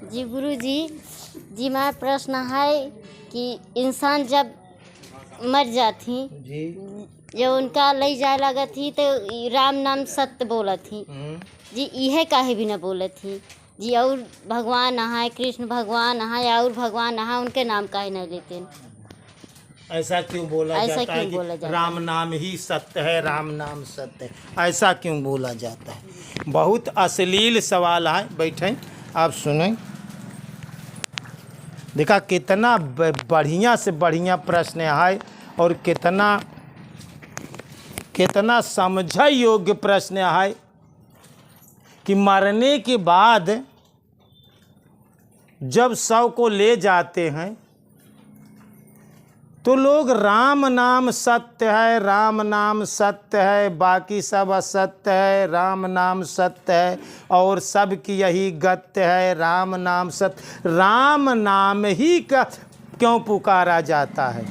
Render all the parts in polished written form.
जी गुरुजी जी हमारा प्रश्न है कि इंसान जब मर जाती जी जो उनका ले जाए लगा थी तो राम नाम सत्य बोला थी जी यह काहे भी न बोले थी जी। और भगवान नहाए कृष्ण भगवान नहाए और भगवान नहाए उनके नाम काहे नहीं लेते। ऐसा क्यों बोला ऐसा जाता है क्यों कि बोला जाता राम नाम ही सत्य है, राम नाम सत्य है, ऐसा क्यों बोला जाता है? बहुत अश्लील सवाल है। बैठें आप सुनें। देखा कितना बढ़िया से बढ़िया प्रश्न है और कितना कितना समझ योग्य प्रश्न है कि मरने के बाद जब शव को ले जाते हैं तो लोग राम नाम सत्य है, राम नाम सत्य है, बाकी सब असत्य है, राम नाम सत्य है और सब की यही गत्य है, राम नाम सत्य। राम नाम ही का क्यों पुकारा जाता है?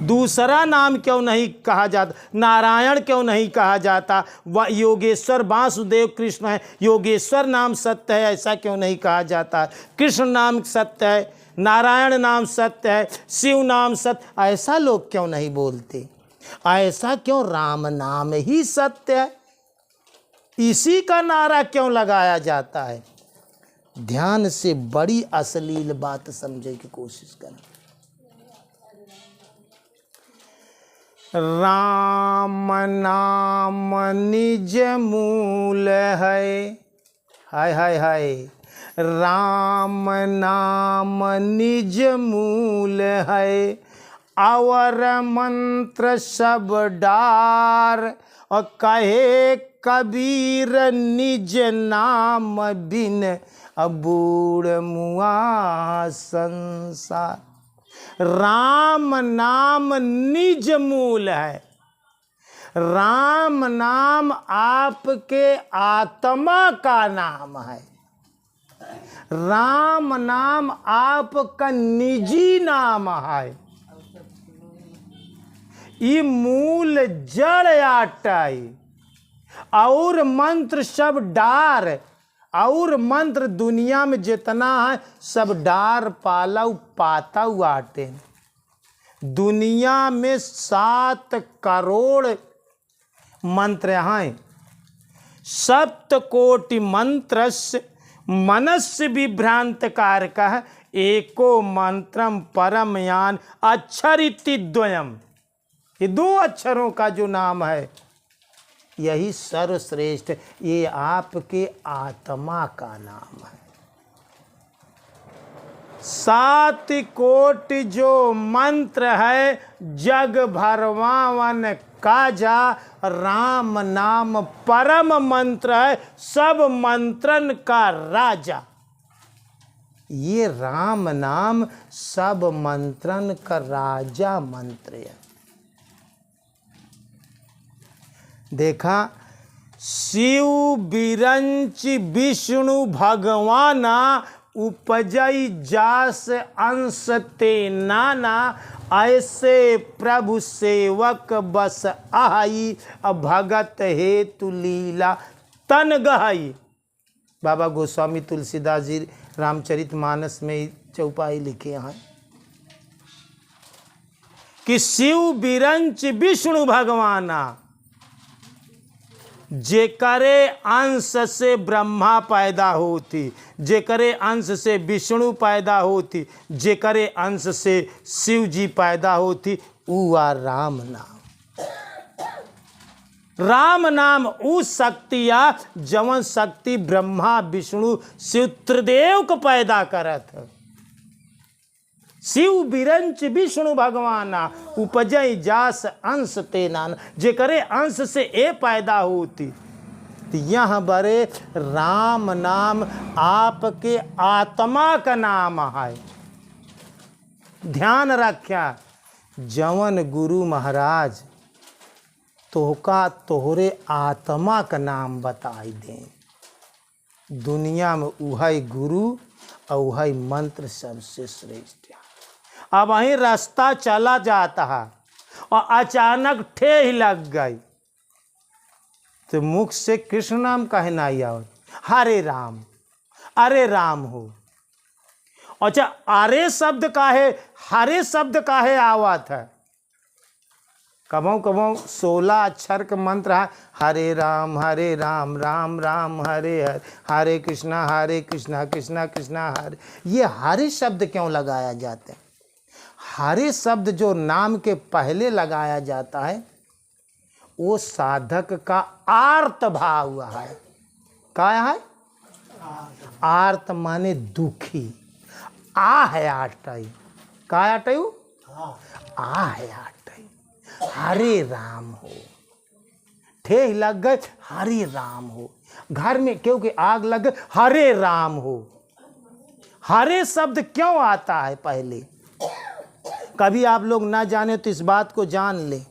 दूसरा नाम क्यों नहीं कहा जाता? नारायण क्यों नहीं कहा जाता? वह योगेश्वर वासुदेव कृष्ण है, योगेश्वर नाम सत्य है, ऐसा क्यों नहीं कहा जाता? कृष्ण नाम सत्य है, नारायण नाम सत्य है, शिव नाम सत्य, ऐसा लोग क्यों नहीं बोलते? ऐसा क्यों? राम नाम ही सत्य है, इसी का नारा क्यों लगाया जाता है? ध्यान से बड़ी अश्लील बात समझने की कोशिश करें। राम नाम निज मूल है, हाय हाय हाय। राम नाम निज मूल है, और मंत्र सब डार, और कहे कबीर निज नाम बिन बूढ़ मुआ संसार। राम नाम निज मूल है, राम नाम आपके आत्मा का नाम है, राम नाम आपका निजी नाम है। ये मूल जड़ आटाई और मंत्र सब डार, और मंत्र दुनिया में जितना है सब डार पाला पाता आटे। दुनिया में 7 करोड़ मंत्र हैं। सप्तकोटि मंत्रस्य मनस्य विभ्रांत कारकः एको मंत्रम परम यान अक्षरिति द्वयम। ये 2 अक्षरों का जो नाम है यही सर्वश्रेष्ठ, ये आपके आत्मा का नाम है। 7 कोटि जो मंत्र है जग भरवावन काजा, राम नाम परम मंत्र है, सब मंत्रन का राजा। ये राम नाम सब मंत्रन का राजा मंत्र है। देखा, शिव बिरंच विष्णु भगवाना, उपजई जास अंश ते नाना, ऐसे प्रभु सेवक बस आई, भगत हेतु लीला तन गहाई। बाबा गोस्वामी तुलसीदास जी रामचरितमानस में चौपाई लिखे हैं कि शिव बिरंच विष्णु भगवाना, जेकरे अंश से ब्रह्मा पैदा होती, जेकरे अंश से विष्णु पैदा होती, जेकरे अंश से शिव जी पैदा होती, उआ राम नाम। राम नाम उ शक्तिया जवन शक्ति ब्रह्मा विष्णु शिव त्रिदेव को पैदा करत। शिव बिरंच विष्णु भगवाना, उपजय जास अंश ते नाना, जेकरे अंश से ए पैदा होती। तो यह बरे राम नाम आपके आत्मा का नाम है। ध्यान रख्या, जवन गुरु महाराज तोहका तोहरे आत्मा का नाम बताई दें। दुनिया में उहै गुरु और उहै मंत्र सबसे श्रेष्ठ है। अब वहीं रास्ता चला जाता है और अचानक ठेह लग गई तो मुख से कृष्ण नाम कहना आवत, हरे राम, अरे राम हो। अच्छा, आरे शब्द का है, हरे शब्द का है आवत है। कबों कबों 16 अक्षर का मंत्र है, हरे राम राम राम हरे हरे, हरे कृष्णा कृष्णा कृष्णा हरे। ये हरे शब्द क्यों लगाया जाता है? हरे शब्द जो नाम के पहले लगाया जाता है वो साधक का आर्त भाव हुआ है। क्या है? आर्त माने दुखी। आ है आटई, का आटई? आ है आटई। हरे राम हो, ठेह लग गए हरे राम हो, घर में क्योंकि आग लग गए हरे राम हो। हरे शब्द क्यों आता है पहले? कभी आप लोग ना जाने तो इस बात को जान ले,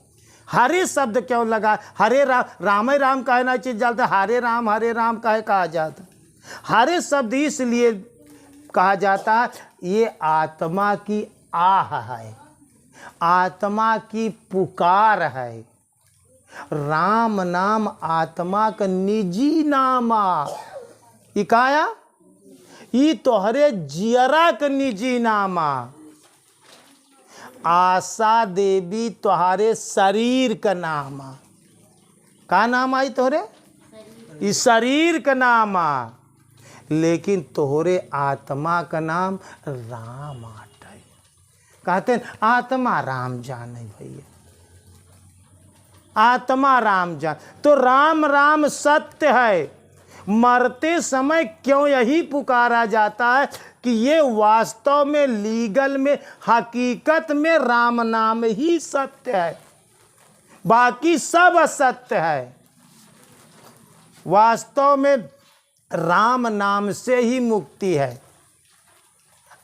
हरे शब्द क्यों लगा? हरे राम, राम ही राम का है ना चीज जाता, हरे राम का है कहा जाता। हरे शब्द इसलिए कहा जाता है, ये आत्मा की आह है, आत्मा की पुकार है। राम नाम आत्मा का निजी नामा, इकाया ये तोहरे जियरा का निजी नामा। आशा देवी तोहरे शरीर का नामा। का नाम आई तोहरे? इस शरीर का नामा, लेकिन तोहरे आत्मा का नाम राम आटा है। कहते हैं आत्मा राम जाने भैया, आत्मा राम जान। तो राम राम सत्य है। मरते समय क्यों यही पुकारा जाता है कि ये वास्तव में लीगल में हकीकत में राम नाम ही सत्य है, बाकी सब असत्य है। वास्तव में राम नाम से ही मुक्ति है।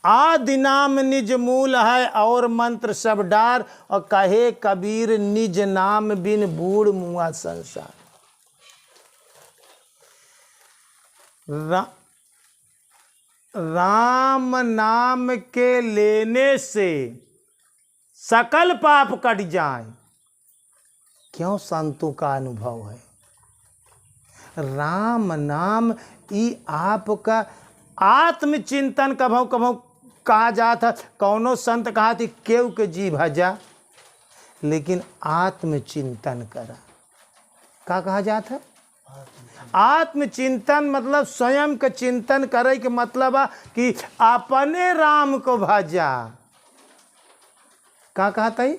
आदि नाम निज मूल है और मंत्र सब डार, और कहे कबीर निज नाम बिन बूढ़ मुआ संसार। राम नाम के लेने से सकल पाप कट जाए, क्यों संतों का अनुभव है। राम नाम ई आपका आत्मचिंतन कभों कभों कहा जाता। कौनो संत कहा थी केव के जी भजा, लेकिन आत्मचिंतन करा। का कहा जाता? आत्मचिंतन मतलब स्वयं का चिंतन करे के मतलब है कि अपने राम को भजा। का कहता है?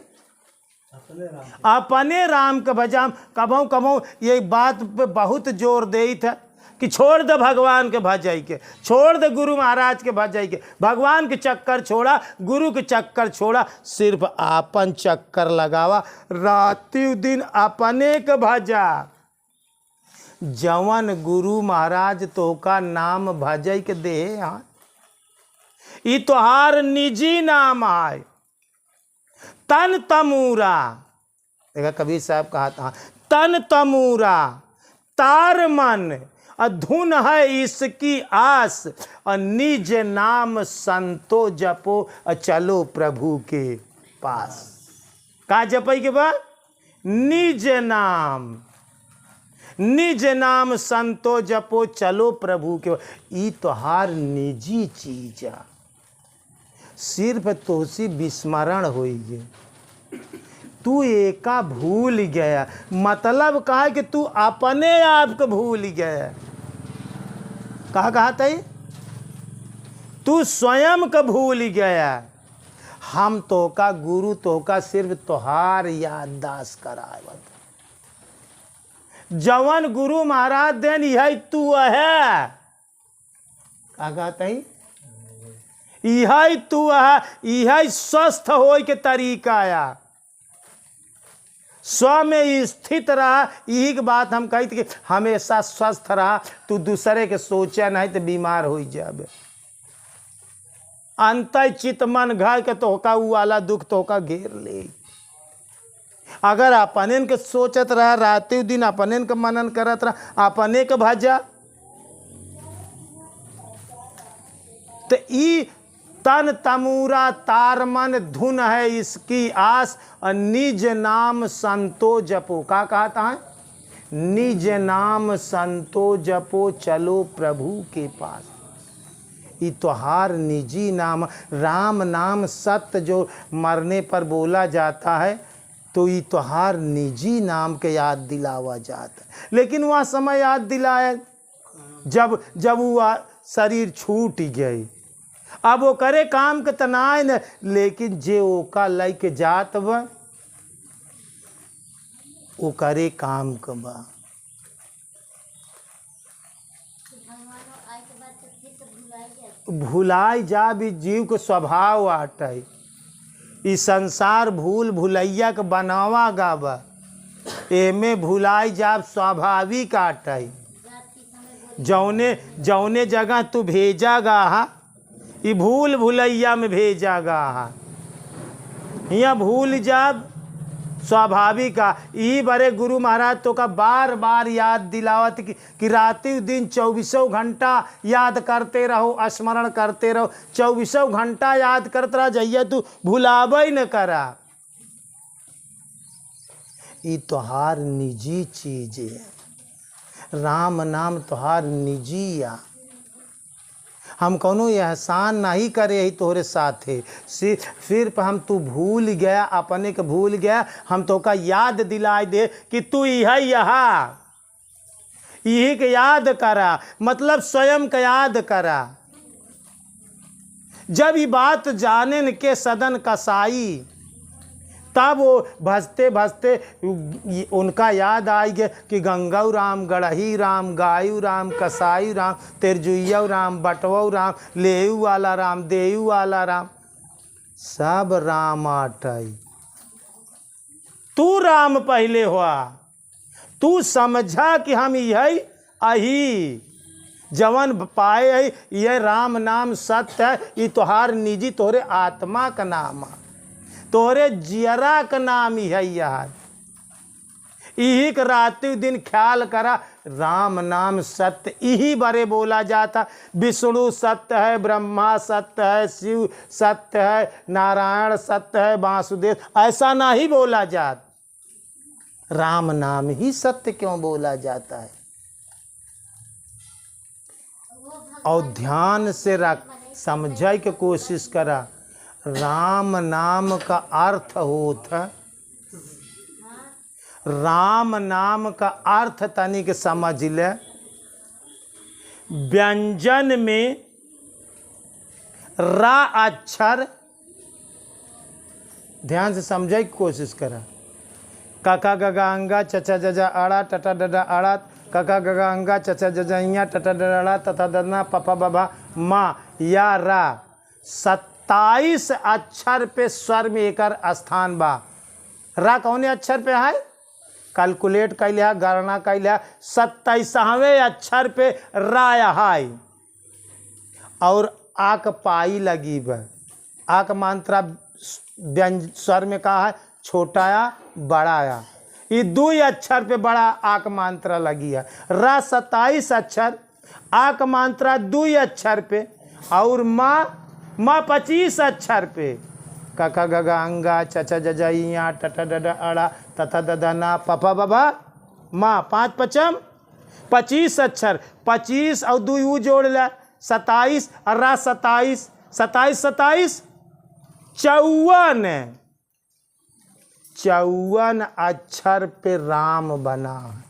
अपने राम के भजा। कभों कभों ये बात पे बहुत जोर दे था कि छोड़ दे भगवान के भजाई के, छोड़ दे गुरु महाराज के भजाई के। भगवान के चक्कर छोड़ा, गुरु के चक्कर छोड़ा, सिर्फ आपन चक्कर लगावा, राति दिन अपने के भजा। जवन गुरु महाराज तो का नाम भजई के दे, हाँ ई तोहार निजी नाम आए। तन तमूरा, देखा कबीर साहब कहा था, तन तमूरा तार मन अधुन है इसकी आस, और निज नाम संतो जपो चलो प्रभु के पास। का जपई के बाद? निज नाम, निज नाम संतो जपो चलो प्रभु के। ई तोहार निजी चीज है, सिर्फ तोसी विस्मरण होई। तू एका भूल गया, मतलब कहा है कि तू अपने आप को भूल गया। कहा था तू स्वयं को भूल गया। हम तो का गुरु तो का सिर्फ तोहार याददाश्त कराए। जवन गुरु महाराज देन यही तू है। का कहता है? यही तू है, यही स्वस्थ होए के तरीका आया। स्व में स्थित रहा, यही की बात हम कही थी कि हमेशा स्वस्थ रहा। तू दूसरे के सोचा नहीं तो बीमार हो जाबे। अंत चित मन घाय के तोहका उ वाला दुख तोहका घेर ले। अगर अपने के सोचत रहा, रात दिन अपने के मनन करत रहा, अपने के भजा, तो ई तन तमूरा तार मन धुन है इसकी आस, और निज नाम संतो जपो। का कहता है? निज नाम संतो जपो चलो प्रभु के पास। ये तोहार निजी नाम। राम नाम सत्य जो मरने पर बोला जाता है तो ये तोहार निजी नाम के याद दिलावा जाता है। लेकिन वह समय याद दिलाया जब वो शरीर छूट गई। अब वो करे काम के तनाय न, लेकिन जे ओका लेके जात बा वो करे काम के बा। भुलाई जा भी जीव के स्वभाव आटे। ई संसार भूल भुलैया के बनावा गावा, एमे भुलाई जा स्वाभाविक आटे। जौने जगह तू भेजा गा ई भूल भुलैया में भेजा गा। यहाँ भूल जाब स्वाभाविक आ। यही बड़े गुरु महाराज तो का बार बार याद दिलावत कि राति दिन 24 घंटा याद करते रहो, स्मरण करते रहो। 24 घंटा याद करते रह जइया तू भुलावे न करा। ये तोहार निजी चीज है। राम नाम तोहार निजी आ। हम कौनो एहसान नहीं करे ही तोहरे साथे। सिर्फ हम तू भूल गया, अपने के भूल गया, हम तो का याद दिलाई दे कि तू यहाँ यही के याद करा, मतलब स्वयं का याद करा। जब ये बात जाने के सदन कसाई, तब वो भजते भजते उनका याद आई गया कि गंगाऊ राम, गढ़ही राम, गायू राम, कसाई राम, तिरजुइया राम, बटवऊ राम, लेऊ वाला राम, देऊ वाला राम, सब राम आटई। तू राम पहले हुआ। तू समझा कि हम यही अही जवन पाए है, ये राम नाम सत्य है। ये तोहार निजी तोहरे आत्मा का नाम है, तोहरे जियरा का नाम ही है। यार यही के राति दिन ख्याल करा। राम नाम सत्य यही बड़े बोला जाता। विष्णु सत्य है, ब्रह्मा सत्य है, शिव सत्य है, नारायण सत्य है, वासुदेव, ऐसा नहीं बोला जाता। राम नाम ही सत्य क्यों बोला जाता है? और ध्यान से रख, समझे की कोशिश करा। राम नाम का अर्थ होता, राम नाम का अर्थ तनिक समझ ले। व्यंजन में रा अक्षर, ध्यान से समझे की कोशिश करा। काका गगा अंगा चचा जजा अड़ा टटा डडा अड़ा, काका गगा अंगा चचा जजा टटा डडा अड़ा, तथा दना पपा बाबा माँ या रा। 27 अक्षर पे स्वर में एकर स्थान बा। रा कौने अक्षर पे है? कैलकुलेट कैले है, गणना कैले है। 27वें अक्षर पे रा है। और आक पाई लगी बा। आक मात्रा व्यंजन स्वर में कहा है छोटाया बड़ाया। ये 2 अक्षर पे बड़ा आक मात्रा लगी है। रा 27 अक्षर, आक मात्रा 2 अक्षर पे, और माँ 25 अक्षर पे। काका गगा अंगा चचा जजाइया टटा डडा अड़ा तथा ददना पपा बाबा माँ 5 पचम 25 अक्षर। 25 और 2 जोड़ ला 27 और रा 27, 27 27 54। 54 अक्षर पे राम बना है।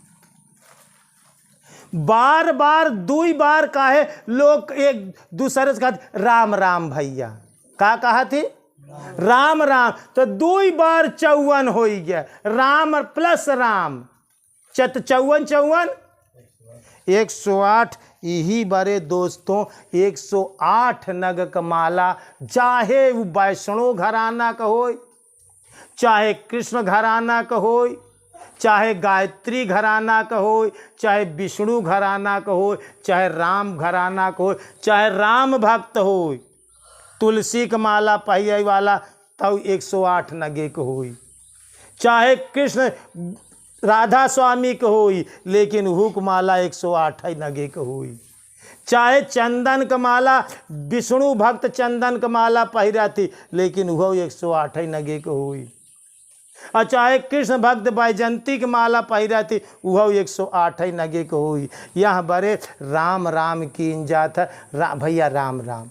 बार बार 2 बार काहे लोग एक दूसरे से कहते राम राम भैया। का कहा थी? राम राम। तो 2 बार 54 हो गया। राम प्लस राम 54 54 108। यही बड़े दोस्तों 108 नग का माला, चाहे वो वैष्णो घराना का हो, चाहे कृष्ण घराना का हो, चाहे गायत्री घराना का हो, चाहे विष्णु घराना का हो, चाहे राम घराना का हो, चाहे राम भक्त हो, तुलसी का माला पहिए वाला तब 108 नगे को हो, चाहे कृष्ण राधा स्वामी को हो, लेकिन हुक माला 108 नगे को हो, चाहे चंदन का माला विष्णु भक्त चंदन का माला पहिरा थी, लेकिन वह 108 नगे को हो। और चाहे कृष्ण भक्त बैजंती की माला पहिरा थी वह 108 नगे को हुई। यह बड़े राम राम की जात है। भैया राम राम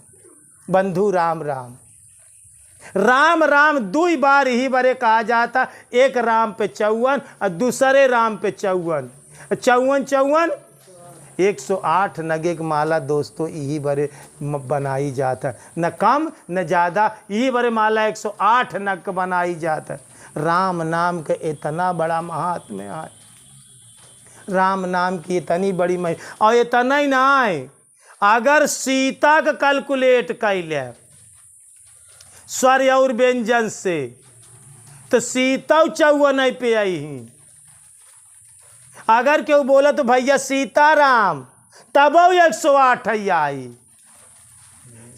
बंधु राम राम राम राम 2 बार ही बड़े कहा जाता। एक राम पे 54 और दूसरे राम पे 54 54 108 नगे की माला दोस्तों यही बड़े बनाई जाता। न कम न ज़्यादा यही बड़े माला 108 नग बनाई जाता। राम नाम का इतना बड़ा महात्म्य है, राम नाम की इतनी बड़ी और इतना ही ना है। अगर सीता का कैलकुलेट कैले स्वर और व्यंजन से तो सीता 54 पे आई ही। अगर क्यों बोला तो भैया सीताराम तब 108 आई।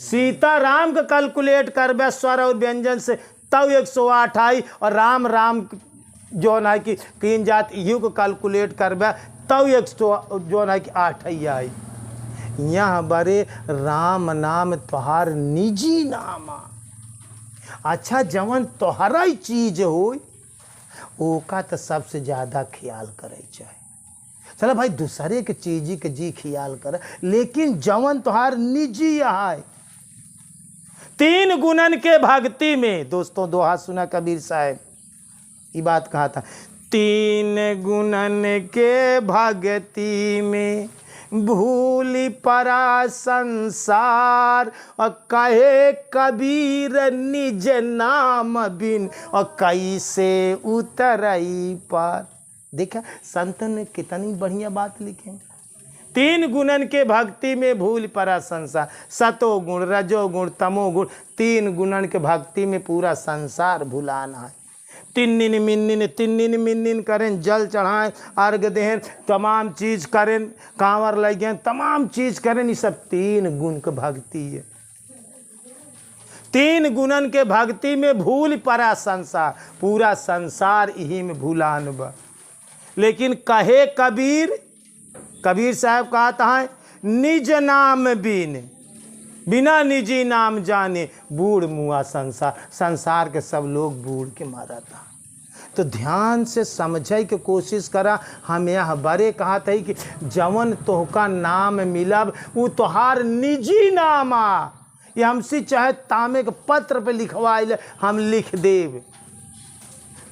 सीताराम का कैलकुलेट कर स्वर और व्यंजन से तब 108 आई। और राम राम जो है कि 3 जात यू को कैलकुलेट कर तब 100 जो है कि 8 आई। यहाँ बड़े राम नाम तोहार निजी नाम। अच्छा जवन तोहरा ही चीज हो ओका तो सबसे ज़्यादा ख्याल करे चाहिए। चलो भाई दूसरे के चीज़ के जी ख्याल करे, लेकिन जवन तोहार निजी है। 3 गुणन के भक्ति में दोस्तों दोहा सुना कबीर साहब ये बात कहा था। 3 गुणन के भक्ति में भूली परा संसार और कहे कबीर निज नाम बिन और कैसे उतरई पार। देखा संत ने कितनी बढ़िया बात लिखे। 3 गुणन के भक्ति में भूल परा संसार। सतोगुण रजोगुण तमोगुण 3 गुणन के भक्ति में पूरा संसार भुलाना है। तिन्निन मिन्निन करें, जल चढ़ाएं, अर्घ दें, तमाम चीज़ करें, कांवर लगें, तमाम चीज़ करें। ये सब 3 गुण के भक्ति है। 3 गुणन के भक्ति में भूल परा संसार, पूरा संसार यही में भूलान बा। लेकिन कहे कबीर साहब कहता है निज नाम बिन बिना निजी नाम जाने बूढ़ मुआ संसार। संसार के सब लोग बूढ़ के मारा था। तो ध्यान से समझे की कोशिश करा। हम यह बड़े कहा था कि जवन तोहका नाम मिलब वो तोहार निजी नाम आ। ये हमसे चाहे तामे के पत्र पे लिखवाइल हम लिख देव।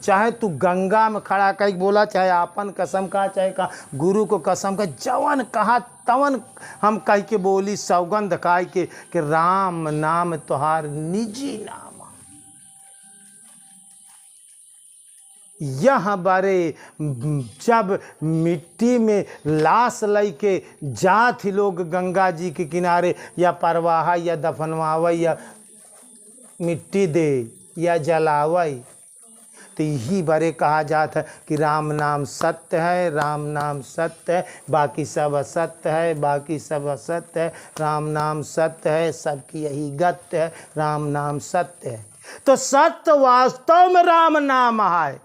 चाहे तू गंगा में खड़ा कह बोला, चाहे आपन कसम का, चाहे का गुरु को कसम का, जवन कहा तवन हम कह के बोली सौगंध खाए के कि राम नाम तोहार निजी नाम। यह बड़े जब मिट्टी में लाश लई के जात ही लोग गंगा जी के किनारे या परवाह या दफनवाव या मिट्टी दे या जलावई, तो यही बड़े कहा जाता है कि राम नाम सत्य है, राम नाम सत्य है, बाकी सब असत्य है, बाकी सब असत्य है, राम नाम सत्य है, सबकी यही गत्य है, राम नाम सत्य है। तो सत्य वास्तव में राम नाम है।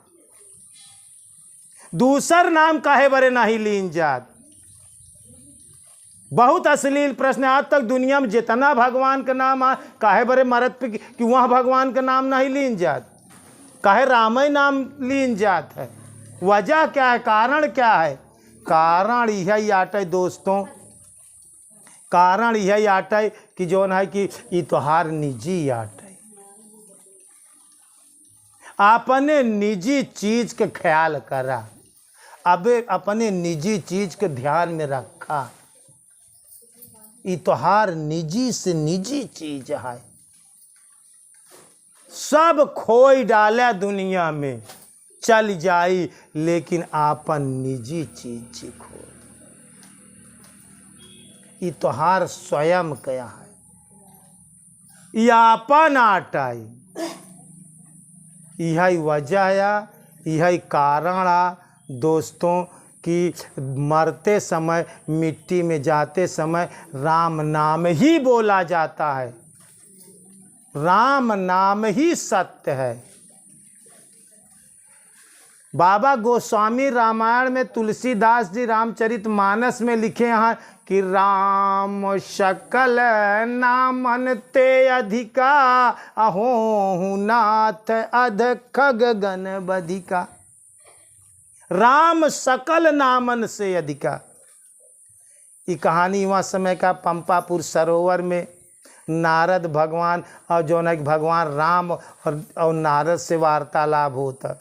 दूसर नाम काहे बड़े नहीं लीन जात। बहुत अश्लील प्रश्न। आज तक दुनिया में जितना भगवान का नाम है काहे बड़े मरद पे कि वहाँ भगवान का नाम नहीं लीन जात, काहे राम ही नाम लीन जात है। वजह क्या है, कारण क्या है? कारण यही आटे दोस्तों, कारण यही आटे कि जो है कि ये तोहार निजी आटे। अपने निजी चीज के ख्याल करा, अब अपने निजी चीज के ध्यान में रखा। ये तोहार निजी से निजी चीज है। सब खोई डाले दुनिया में चल जाई, लेकिन आपन निजी चीज खो। ये तोहार स्वयं क्या है, ये आपन आटाई। यही वजह या यही कारण आ दोस्तों कि मरते समय, मिट्टी में जाते समय राम नाम ही बोला जाता है। राम नाम ही सत्य है। बाबा गोस्वामी रामायण में तुलसीदास जी रामचरितमानस में लिखे हैं कि राम सकल नामन ते अधिका, अहो नाथ अध खग गण बधिका। राम सकल नामन से अधिका। ये कहानी वहाँ समय का पंपापुर सरोवर में नारद भगवान और जो न भगवान राम और नारद से वार्तालाप होता।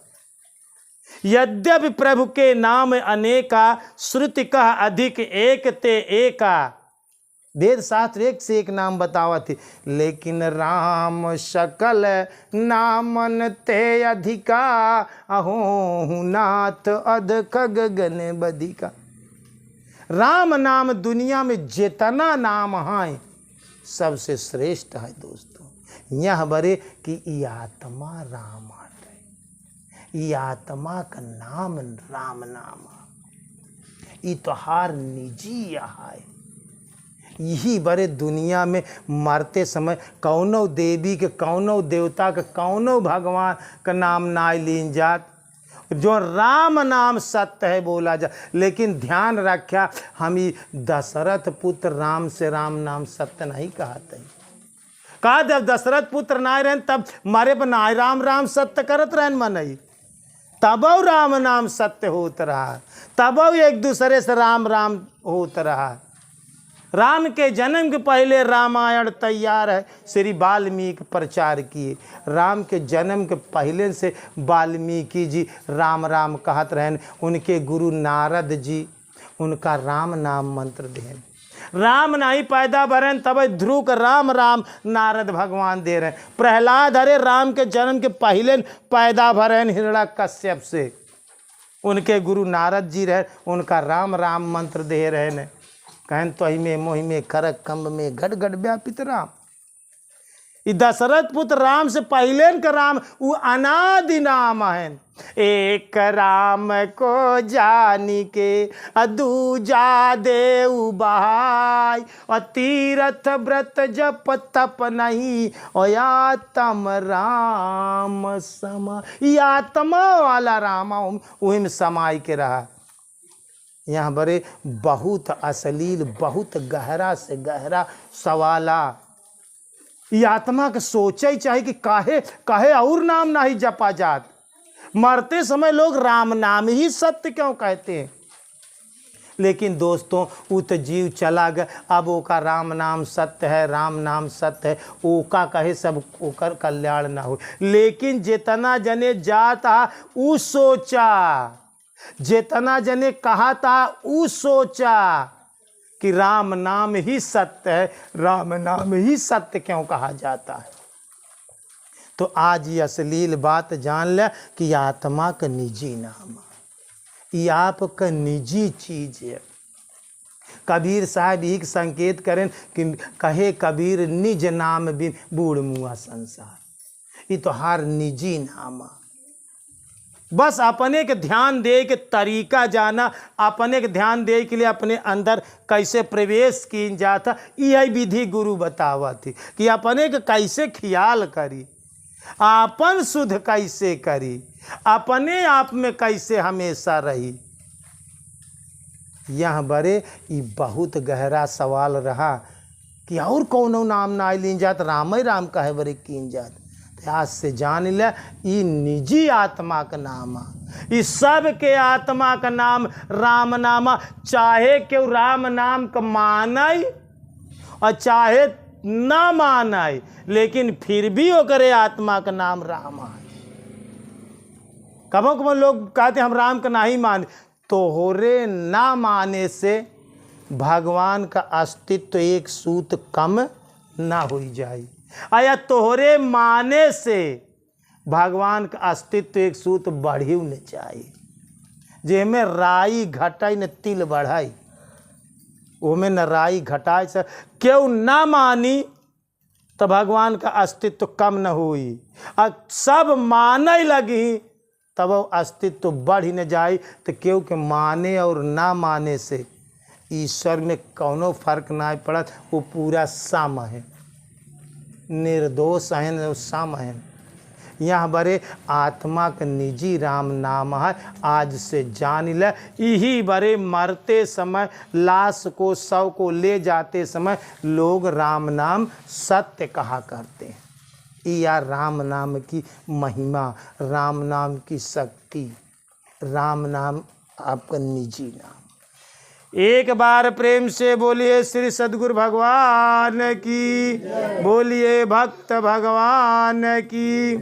यद्यपि प्रभु के नाम अनेका, श्रुति कह अधिक एक ते एका। वेद शास्त्र एक से एक नाम बतावा थी, लेकिन राम सकल नामन ते अधिका, अहो नाथ अध खग गण बधिका। राम नाम दुनिया में जितना नाम है सबसे श्रेष्ठ है दोस्तों। यह बरे कि ई आत्मा राम है, ई आत्मा का नाम राम नाम है। ई तोहार निजी है। यही बड़े दुनिया में मरते समय कौनो देवी के, कौनो देवता के, कौनो भगवान का नाम ना लीन जात। जो राम नाम सत्य है बोला जा। लेकिन ध्यान रखा, हम ही दशरथ पुत्र राम से राम नाम सत्य नहीं कहते। कहा जब दशरथ पुत्र नाय रहन तब मारे पर नाय राम राम सत्य करत रहन मनई, तब राम नाम सत्य होत रहा, तब एक दूसरे से राम राम होत रहा। राम के जन्म के पहले रामायण तैयार है, श्री वाल्मीकि प्रचार किए। राम के जन्म के पहले से वाल्मीकि जी राम राम कहत रहन। उनके गुरु नारद जी उनका राम नाम मंत्र देन। राम नहीं पैदा भरन तब ध्रुव का राम राम नारद भगवान दे रहे। प्रहलाद अरे राम के जन्म के पहले पैदा भरन हिरण्यकश्यप से। उनके गुरु नारद जी रहे, उनका राम राम मंत्र दे रहे ने। कहन तो ही में मोहि में खरक कंब में घट घट व्यापित राम। ई दशरथ पुत्र राम से पहले का राम वो अनादि नाम है। एक राम को जानी के दूजा देव बहाय, और तीर्थ व्रत जप तप नहीं, और आत्म राम समा। ये आत्मा वाला राम वही में समाय के रहा। यहाँ बड़े बहुत अश्लील, बहुत गहरा से गहरा सवाला। ये आत्मा के सोचे ही चाहिए कि काहे काहे और नाम नहीं जपा जात। मरते समय लोग राम नाम ही सत्य क्यों कहते हैं। लेकिन दोस्तों वो तो जीव चला गया, अब ओका राम नाम सत्य है, राम नाम सत्य है, ओका कहे सब ओकर कल्याण ना हो। लेकिन जितना जने जाता वो सोचा, जितना जने कहा था वो सोचा कि राम नाम ही सत्य है, राम नाम ही सत्य क्यों कहा जाता है। तो आज ये अश्लील बात जान ले कि आत्मा का निजी नाम, ये आपका निजी चीज है। कबीर साहब एक संकेत करें कि कहे कबीर निज नाम बिन बूढ़ मुआ संसार। ये तो हर निजी नाम, बस अपने के ध्यान दे के तरीका जाना, अपने के ध्यान दे के लिए अपने अंदर कैसे प्रवेश की जाता, यही विधि गुरु बतावा थी कि अपने के कैसे ख्याल करी, आपन शुद्ध कैसे करी, अपने आप में कैसे हमेशा रही। यह बड़े ये बहुत गहरा सवाल रहा कि और कौनो नाम ना लीन जात, राम ही राम कहे बड़े कीन जात। आज से जान ले ये निजी आत्मा का नाम, इस सब के आत्मा का नाम राम नामा। चाहे क्यों राम नाम का मानाई और चाहे ना मानाई, लेकिन फिर भी वो करे आत्मा का नाम राम है। कबो कबो लोग कहते हम राम का नहीं माने, तो होरे ना माने से भगवान का अस्तित्व एक सूत कम ना हो जाए, आया तोहरे माने से भगवान का अस्तित्व एक सूत बढ़ी न चाहिए। जेमें राई घटाई न तिल बढ़ाई, ओमें न राई घटाई से क्यों ना मानी तो भगवान का अस्तित्व कम न हुई। और सब माने लगी तब वो अस्तित्व बढ़ ही न जाए। तो क्यों के माने और ना माने से ईश्वर में कौनो फर्क ना पड़त, वो पूरा सम है, निर्दोष है, सम है। यह बरे आत्मा का निजी राम नाम है, आज से जान ले। यही बरे मरते समय लाश को शव को ले जाते समय लोग राम नाम सत्य कहा करते हैं। या राम नाम की महिमा, राम नाम की शक्ति, राम नाम आपका निजी नाम। एक बार प्रेम से बोलिए श्री सद्गुरु भगवान की, बोलिए भक्त भगवान की।